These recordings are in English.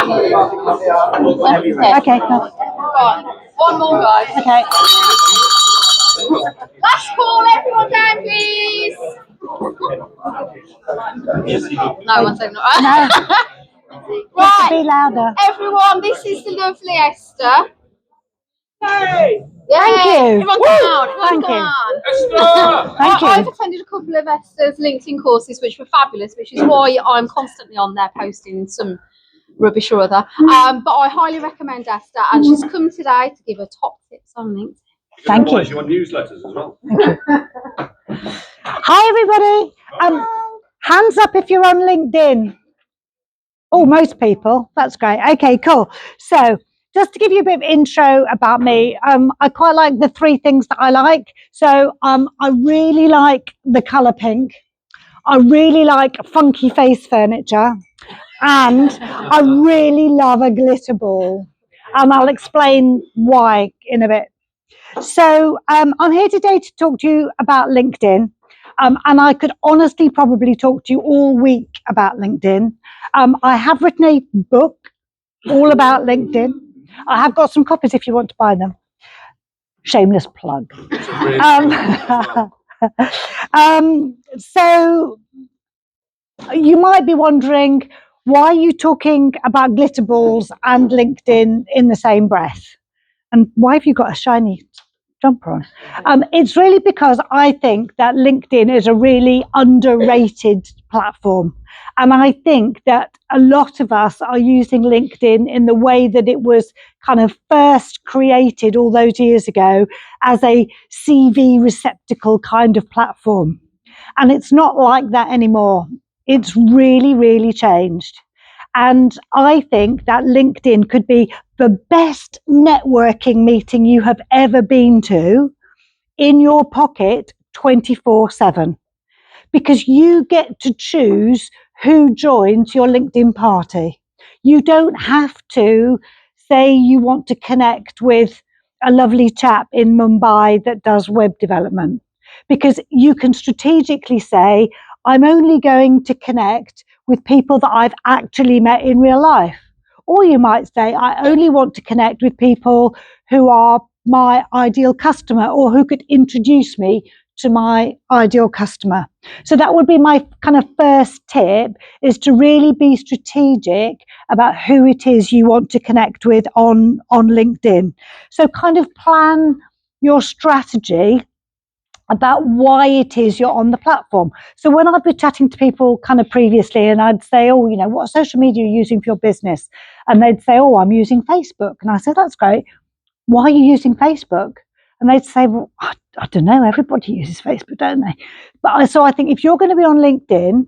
Okay, cool. Right, one more, guys. Okay. Last call, everyone down, please. No, one second. No. Right, Be louder. everyone, this is the lovely Esther. Hey! Thank you. Everyone come on. Thank you. Esther! Thank you. I've attended a couple of Esther's LinkedIn courses, which were fabulous, which is why I'm constantly on there posting some rubbish or other. But I highly recommend Esther, and she's come today to give her top tips on LinkedIn. Thank you. You want newsletters as well. Hi, everybody. Hands up if you're on LinkedIn. Oh, most people. That's great. Okay, cool. So just to give you a bit of intro about me, I quite like the three things that I like. So I really like the colour pink. I really like funky face furniture. And I really love a glitter ball. And I'll explain why in a bit. So I'm here today to talk to you about LinkedIn. And I could honestly probably talk to you all week about LinkedIn. I have written a book all about LinkedIn. I have got some copies if you want to buy them. Shameless plug. So you might be wondering, why are you talking about glitter balls and LinkedIn in the same breath? And why have you got a shiny jumper on? It's really because I think that LinkedIn is a really underrated platform. And I think that a lot of us are using LinkedIn in the way that it was kind of first created all those years ago as a CV receptacle kind of platform. And it's not like that anymore. It's really, really changed. And I think that LinkedIn could be the best networking meeting you have ever been to in your pocket 24/7, because you get to choose who joins your LinkedIn party. You don't have to say you want to connect with a lovely chap in Mumbai that does web development, because you can strategically say, I'm only going to connect with people that I've actually met in real life. Or you might say, I only want to connect with people who are my ideal customer or who could introduce me to my ideal customer. So that would be my kind of first tip, is to really be strategic about who it is you want to connect with on LinkedIn. So kind of plan your strategy about why it is you're on the platform. So when I've been chatting to people kind of previously, and I'd say, oh, you know, what social media are you using for your business? And they'd say, oh, I'm using Facebook. And I said, that's great. Why are you using Facebook? And they'd say, well, I don't know, everybody uses Facebook, don't they? But so I think if you're going to be on LinkedIn,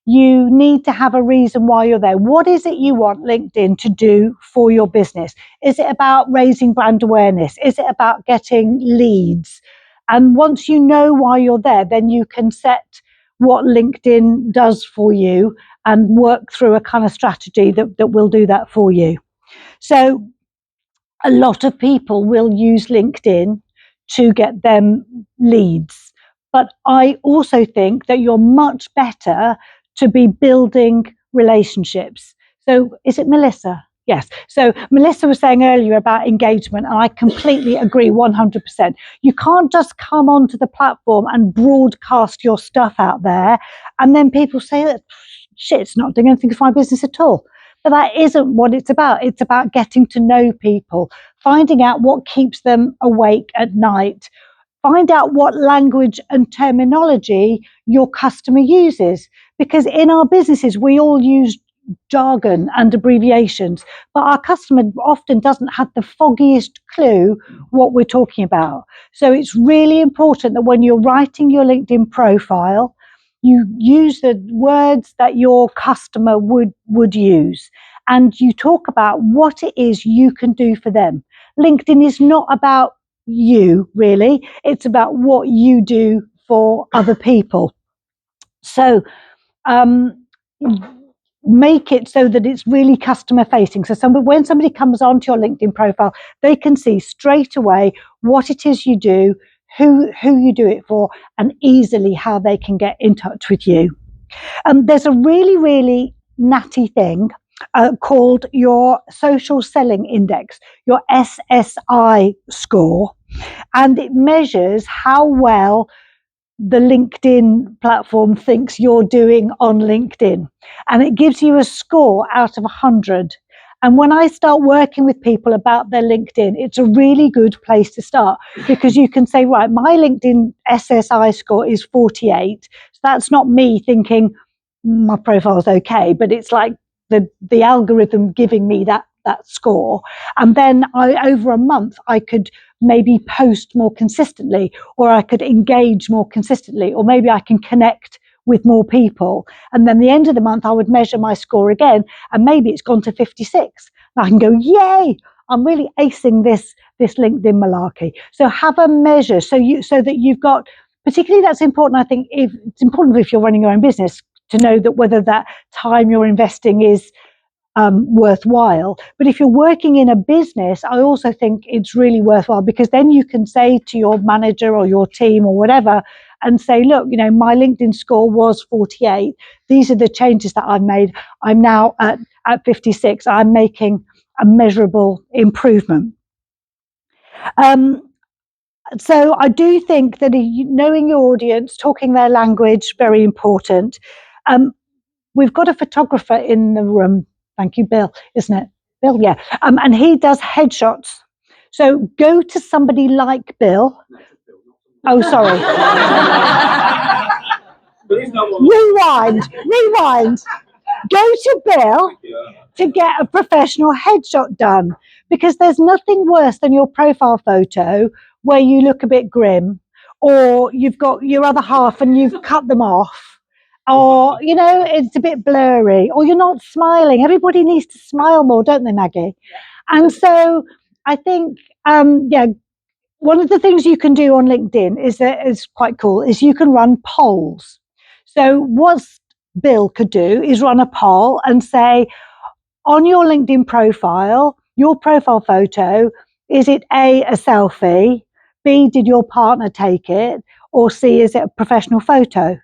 you need to have a reason why you're there. What is it you want LinkedIn to do for your business? Is it about raising brand awareness? Is it about getting leads? And once you know why you're there, then you can set what LinkedIn does for you and work through a kind of strategy that will do that for you. So a lot of people will use LinkedIn to get them leads. But I also think that you're much better to be building relationships. So is it Melissa? Yes. So Melissa was saying earlier about engagement, and I completely agree 100%. You can't just come onto the platform and broadcast your stuff out there, and then people say that, shit, it's not doing anything for my business at all. But that isn't what it's about. It's about getting to know people, finding out what keeps them awake at night, find out what language and terminology your customer uses. Because in our businesses, we all use jargon and abbreviations, but our customer often doesn't have the foggiest clue what we're talking about. So it's really important that when you're writing your LinkedIn profile, you use the words that your customer would use, and you talk about what it is you can do for them. LinkedIn is not about you, really. It's about what you do for other people. So make it so that it's really customer facing. So when somebody comes onto your LinkedIn profile, they can see straight away what it is you do, who you do it for, and easily how they can get in touch with you. There's a really, really natty thing called your social selling index, your SSI score, and it measures how well the LinkedIn platform thinks you're doing on LinkedIn. And it gives you a score out of 100. And when I start working with people about their LinkedIn, it's a really good place to start, because you can say, right, my LinkedIn SSI score is 48. So that's not me thinking my profile's okay, but it's like the algorithm giving me that score. And then over a month, I could maybe post more consistently, or I could engage more consistently, or maybe I can connect with more people. And then the end of the month, I would measure my score again, and maybe it's gone to 56. And I can go, yay, I'm really acing this LinkedIn malarkey. So have a measure so that you've got, particularly that's important, I think, if it's important if you're running your own business, to know that whether that time you're investing is worthwhile. But if you're working in a business, I also think it's really worthwhile, because then you can say to your manager or your team or whatever, and say, look, my LinkedIn score was 48. These are the changes that I've made. I'm now at 56. I'm making a measurable improvement. So I do think that knowing your audience, talking their language, very important. We've got a photographer in the room. Thank you, Bill, isn't it? Bill, yeah. And he does headshots. So go to somebody like Bill. Oh, sorry. Rewind. Go to Bill to get a professional headshot done, because there's nothing worse than your profile photo where you look a bit grim, or you've got your other half and you've cut them off, or it's a bit blurry, or you're not smiling. Everybody needs to smile more, don't they, Maggie? And so I think one of the things you can do on LinkedIn is quite cool, is you can run polls. So what Bill could do is run a poll and say, on your LinkedIn profile, your profile photo, is it A, a selfie, B, did your partner take it, or C, is it a professional photo?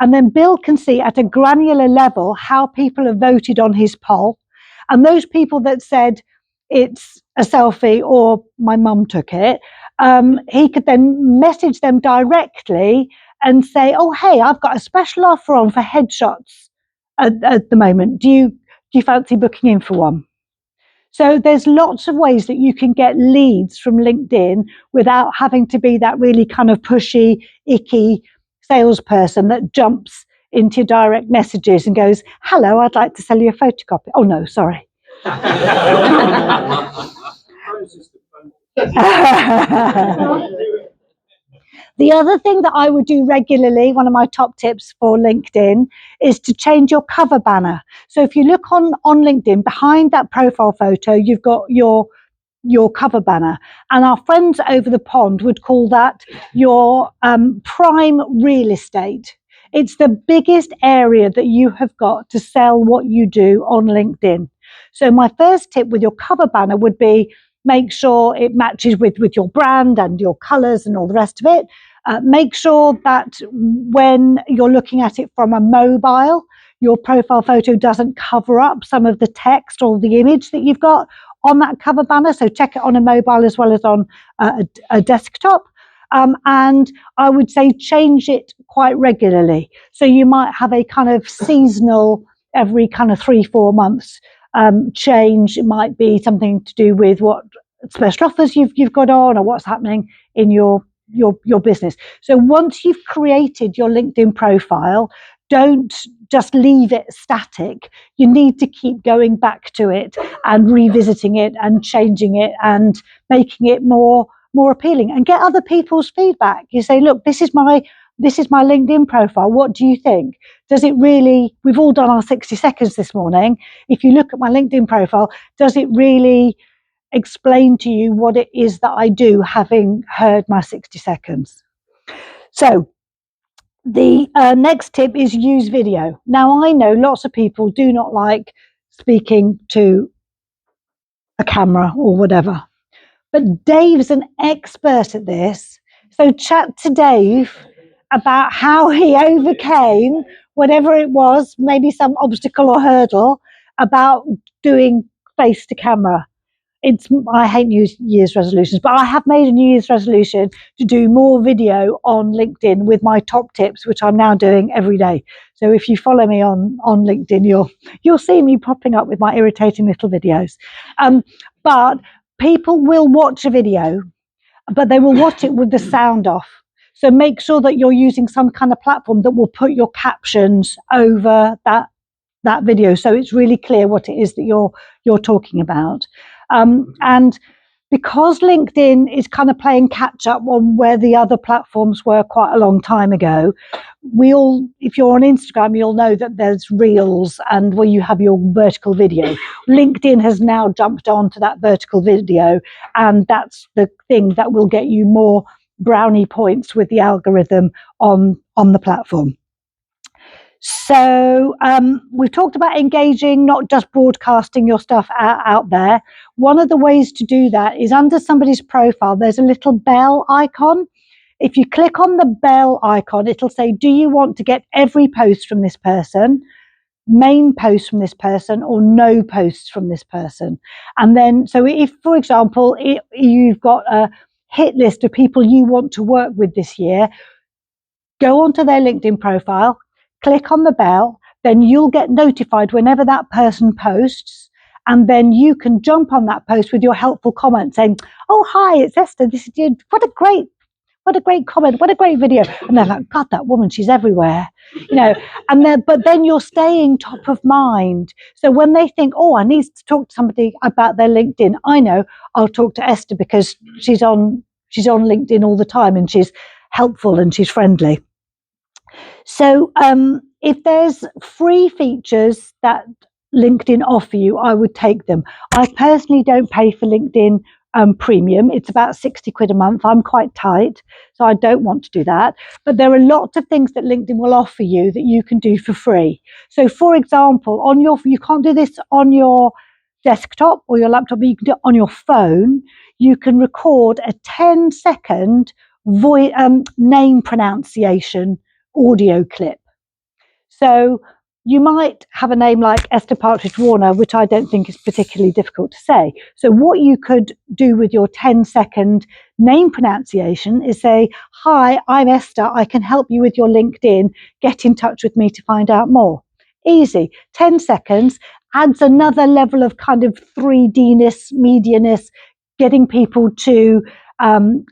And then Bill can see at a granular level how people have voted on his poll. And those people that said it's a selfie or my mum took it, he could then message them directly and say, oh, hey, I've got a special offer on for headshots at the moment. Do you fancy booking in for one? So there's lots of ways that you can get leads from LinkedIn without having to be that really kind of pushy, icky salesperson that jumps into direct messages and goes, hello, I'd like to sell you a photocopy. Oh, no, sorry. The other thing that I would do regularly, one of my top tips for LinkedIn, is to change your cover banner. So if you look on LinkedIn, behind that profile photo, you've got your cover banner. And our friends over the pond would call that your prime real estate. It's the biggest area that you have got to sell what you do on LinkedIn. So my first tip with your cover banner would be, make sure it matches with your brand and your colors and all the rest of it. Make sure that when you're looking at it from a mobile, your profile photo doesn't cover up some of the text or the image that you've got on that cover banner. So check it on a mobile as well as on a desktop. And I would say change it quite regularly. So you might have a kind of seasonal, every kind of 3-4 months change. It might be something to do with what special offers you've got on, or what's happening in your business. So once you've created your LinkedIn profile, don't just leave it static. You need to keep going back to it and revisiting it and changing it and making it more appealing, and get other people's feedback. You say, look, this is my LinkedIn profile. What do you think? Does it really, we've all done our 60 seconds this morning. If you look at my LinkedIn profile, does it really explain to you what it is that I do, having heard my 60 seconds? So the next tip is use video. Now, I know lots of people do not like speaking to a camera or whatever, but Dave's an expert at this. So chat to Dave about how he overcame whatever it was, maybe some obstacle or hurdle, about doing face to camera. I hate New Year's resolutions, but I have made a New Year's resolution to do more video on LinkedIn with my top tips, which I'm now doing every day. So if you follow me on LinkedIn, you'll see me popping up with my irritating little videos. But people will watch a video, but they will watch it with the sound off. So make sure that you're using some kind of platform that will put your captions over that video, so it's really clear what it is that you're talking about. And because LinkedIn is kind of playing catch up on where the other platforms were quite a long time ago, if you're on Instagram, you'll know that there's Reels and where you have your vertical video. LinkedIn has now jumped onto that vertical video, and that's the thing that will get you more brownie points with the algorithm on the platform. So we've talked about engaging, not just broadcasting your stuff out there. One of the ways to do that is under somebody's profile, there's a little bell icon. If you click on the bell icon, it'll say, do you want to get every post from this person, main post from this person, or no posts from this person? And then, so if, for example, you've got a hit list of people you want to work with this year, go onto their LinkedIn profile, click on the bell, then you'll get notified whenever that person posts, and then you can jump on that post with your helpful comment saying, oh, hi, it's Esther. What a great comment, what a great video. And they're like, God, that woman, she's everywhere, but then you're staying top of mind. So when they think, oh, I need to talk to somebody about their LinkedIn, I know I'll talk to Esther because she's on LinkedIn all the time, and she's helpful and she's friendly. So if there's free features that LinkedIn offer you, I would take them. I personally don't pay for LinkedIn Premium. It's about 60 quid a month. I'm quite tight, so I don't want to do that. But there are lots of things that LinkedIn will offer you that you can do for free. So for example, you can't do this on your desktop or your laptop, but you can do it on your phone. You can record a 10-second name pronunciation audio clip. So you might have a name like Esther Partridge-Warner, which I don't think is particularly difficult to say. So what you could do with your 10-second name pronunciation is say, hi, I'm Esther. I can help you with your LinkedIn. Get in touch with me to find out more. Easy. 10 seconds adds another level of kind of 3D-ness, media-ness, getting people to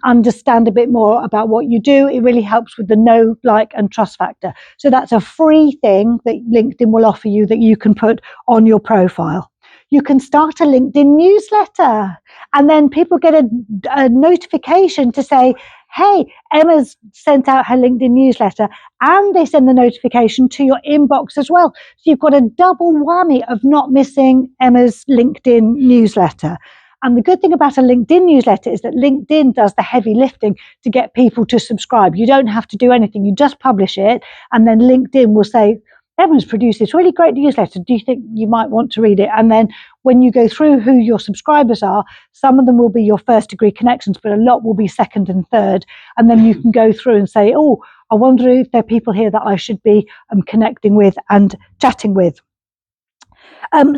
understand a bit more about what you do. It really helps with the know, like, and trust factor. So that's a free thing that LinkedIn will offer you that you can put on your profile. You can start a LinkedIn newsletter, and then people get a notification to say, hey, Emma's sent out her LinkedIn newsletter, and they send the notification to your inbox as well. So you've got a double whammy of not missing Emma's LinkedIn newsletter. And the good thing about a LinkedIn newsletter is that LinkedIn does the heavy lifting to get people to subscribe. You don't have to do anything. You just publish it, and then LinkedIn will say, Emma's produced this really great newsletter. Do you think you might want to read it? And then when you go through who your subscribers are, some of them will be your first degree connections, but a lot will be second and third. And then you can go through and say, oh, I wonder if there are people here that I should be connecting with and chatting with.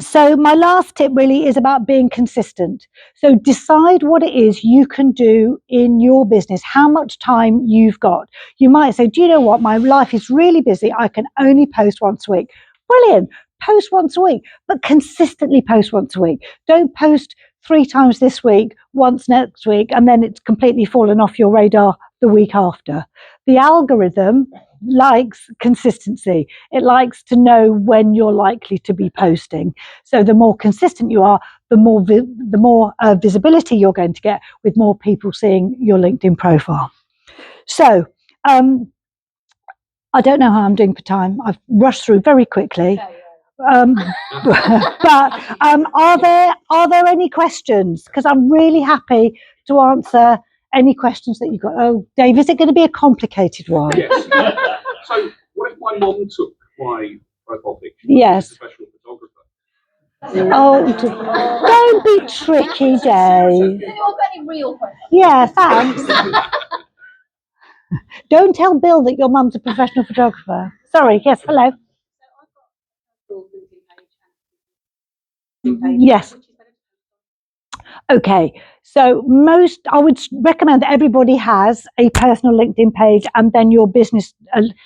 So my last tip really is about being consistent. So decide what it is you can do in your business, how much time you've got. You might say, do you know what? My life is really busy. I can only post once a week. Brilliant. Post once a week, but consistently post once a week. Don't post 3 times this week, once next week, and then it's completely fallen off your radar the week after. The algorithm likes consistency. It likes to know when you're likely to be posting. So the more consistent you are, the more visibility you're going to get, with more people seeing your LinkedIn profile. So I don't know how I'm doing for time. I've rushed through very quickly. But are there any questions? Because I'm really happy to answer any questions that you've got. Oh, Dave, is it going to be a complicated one? Yes. So what if my mom took my profile picture? Yes. As a professional photographer. Oh, don't be tricky, Dave. Any real questions? Yeah, thanks. Don't tell Bill that your mum's a professional photographer. Sorry, yes, hello. Yes. Okay, so I would recommend that everybody has a personal LinkedIn page and then your business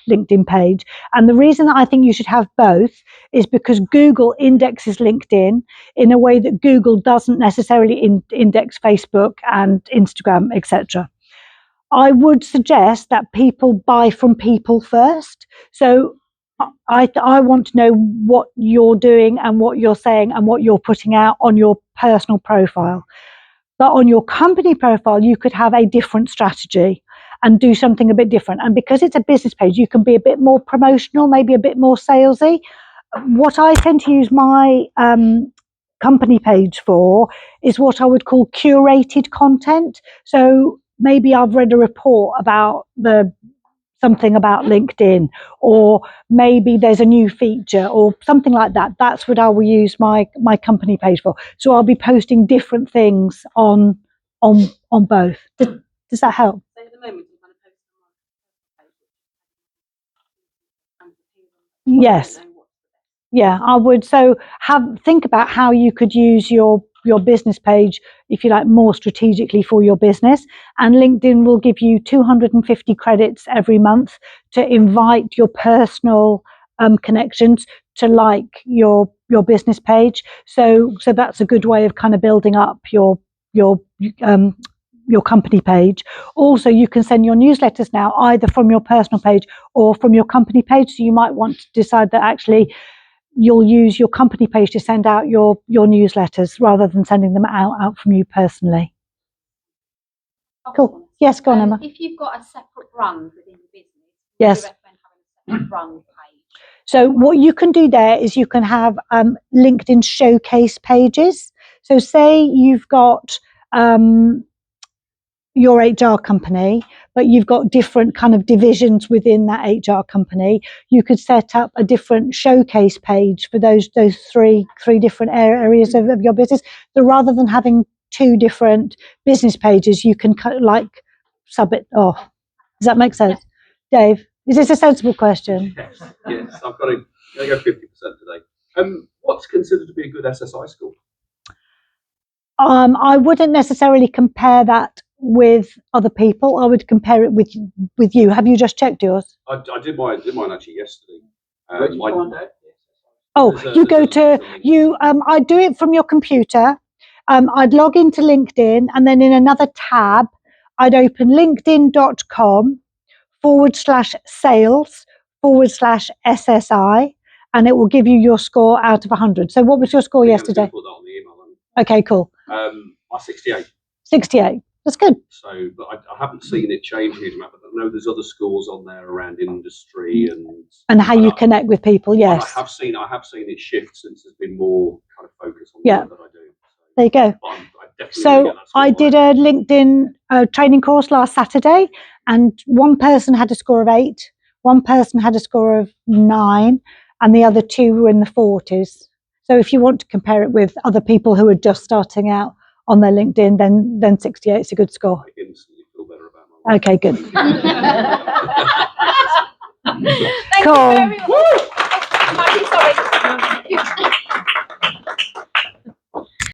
LinkedIn page. And the reason that I think you should have both is because Google indexes LinkedIn in a way that Google doesn't necessarily index Facebook and Instagram, etc. I would suggest that people buy from people first. So I want to know what you're doing and what you're saying and what you're putting out on your personal profile. But on your company profile, you could have a different strategy and do something a bit different. And because it's a business page, you can be a bit more promotional, maybe a bit more salesy. What I tend to use my company page for is what I would call curated content. So maybe I've read a report about something about LinkedIn, or maybe there's a new feature or something like that. That's what I will use my company page for. So I'll be posting different things on both. Does that help? Yes. Yeah, I would. So think about how you could use your business page, if you like, more strategically for your business. And LinkedIn will give you 250 credits every month to invite your personal connections to like your business page. So that's a good way of kind of building up your company page. Also, you can send your newsletters now either from your personal page or from your company page. So you might want to decide that actually you'll use your company page to send out your newsletters rather than sending them out from you personally. Cool. Yes, go on, Emma. If you've got a separate brand within the business, yes, would you recommend having a separate brand page? So what you can do there is you can have LinkedIn showcase pages. So say you've got your HR company, but you've got different kind of divisions within that HR company. You could set up a different showcase page for those three different areas of your business. So rather than having two different business pages, you can like sub it off. Does that make sense? Dave, is this a sensible question? Yes, I've got to go 50% today. What's considered to be a good SSI score? I wouldn't necessarily compare that with other people. I would compare it with you. Have you just checked yours? I did mine actually yesterday. You go to you. I'd do it from your computer. I'd log into LinkedIn, and then in another tab, I'd open linkedin.com/sales/SSI, and it will give you your score out of 100. So what was your score yesterday? Put that on the email, okay, cool. 68. 68. That's good. So, but I haven't seen it change huge amount. But I know there's other scores on there around industry and how you connect with people. Yes, I have seen it shift since there's been more kind of focus on the work that I do. So, there you go. So I did a LinkedIn training course last Saturday, and one person had a score of 8, one person had a score of 9, and the other 2 were in the 40s. So if you want to compare it with other people who are just starting out on their LinkedIn, then 68 is a good score. I instantly feel better about my life. Okay, good. Thank cool. you very much. Sorry.